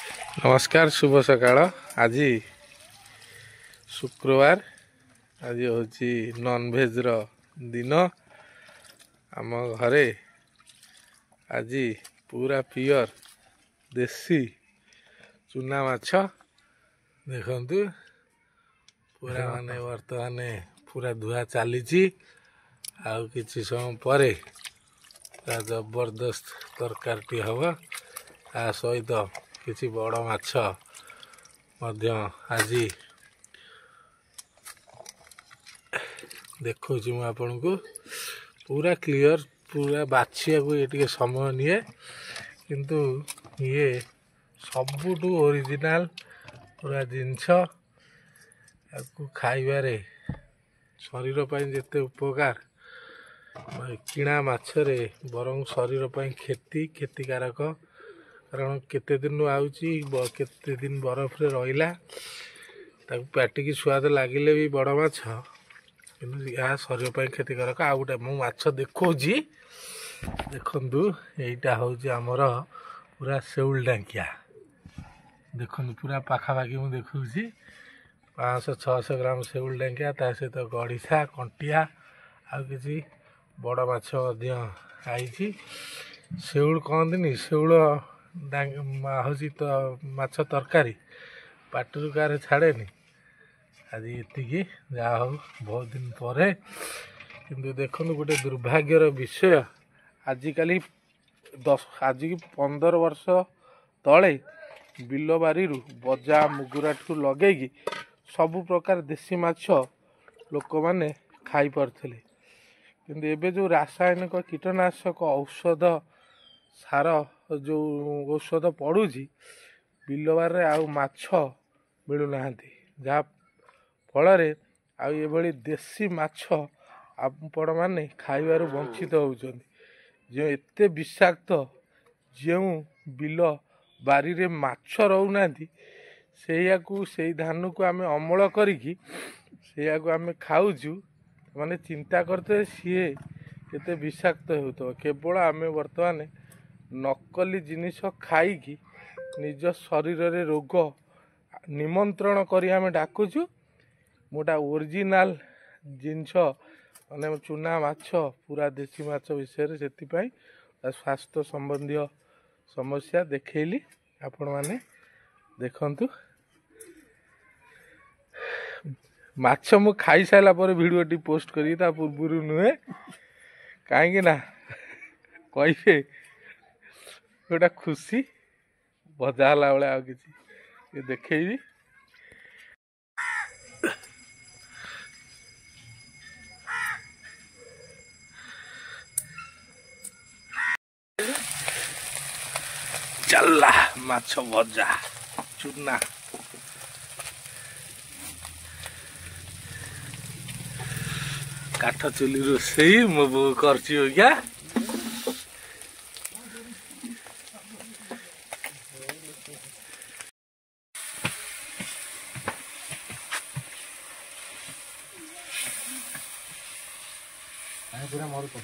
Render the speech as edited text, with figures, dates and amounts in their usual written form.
नमस्कार शुभ सकाळ। आज शुक्रवार, आज हूँ नॉनभेज दिन। आम घरे आज पूरा पियर देसी चूना माछ देखु पूरा माने वर्तमान पूरा धुआ चली किसी समय पर जबरदस्त तरकारी हम आ सहित किसी बड़ माछ आज देखो आपण को पूरा क्लियर पूरा बाछिया को ये समय निए किंतु ये सबुठू ओरिजिनाल पूरा जिनस खाइबारे शरीर पर जिते उपकार किणा माछरे बरं शरीर पर क्षतिकारक कारण केते दिन केते दिन बरफ रे रहिला पाटिकी स्वाद लगिले भी बड़ माछ किंतु यह शरीर पर क्षतिकारक। आ गोटे मु माछ देखौछि देखंतु एटा होछि हमर पूरा सेउल डांकिया देखंतु पूरा पाखापाखि मु देखौछि 500-600 ग्राम सेउल डांकिया ता सहित गड़िसा कंटिया आ किसी बड़ माछ आईछि। सेउल कहतनी सेउल हूँ तो माछ तरकारी पाटरू कार छाड़े आज ये जहा हो बहुत दिन पर किंतु देखो गोटे दुर्भाग्यर विषय आजिकल आज की 15 वर्ष तले बिल बारी बजा मुगुरा ठू लगे सबु प्रकार देसी माछ लोक मैंने खाई पारथिले किंतु एबे जो रासायनिक कीटनाशक औषध सार जो औषध पड़ुची बिलबार आउ माछ मिलूना जहाँ फल आभली देसी माछ आपण मैंने खाइबार वंचित होउछन जो एते विषाक्त जो बिल बारी रे माछ रहूना से धान को आम अमल करी आम खाऊचु माने चिंता करते सी केते विषाक्त हो केवल आम वर्तमान नकली जिनिस खाई निज शरीर रे रोग निमंत्रण करी आम डाकुचु मोटा ओरिजिनाल जिनस माने चूना माछ पूरा देसी माछ विषय से स्वास्थ्य संबंधी समस्या देखली आपण माने देखंतु माछ मु खाई सारा पर भिडियोटी पोस्ट करी ता पूर्व नुहे कहीं ना कहे गोटा खुशी भजा हला बेले आ किसी देखी चला माछ भजा चूना काठ चुली रोसई मो बो करची हो क्या पूरा मोर कर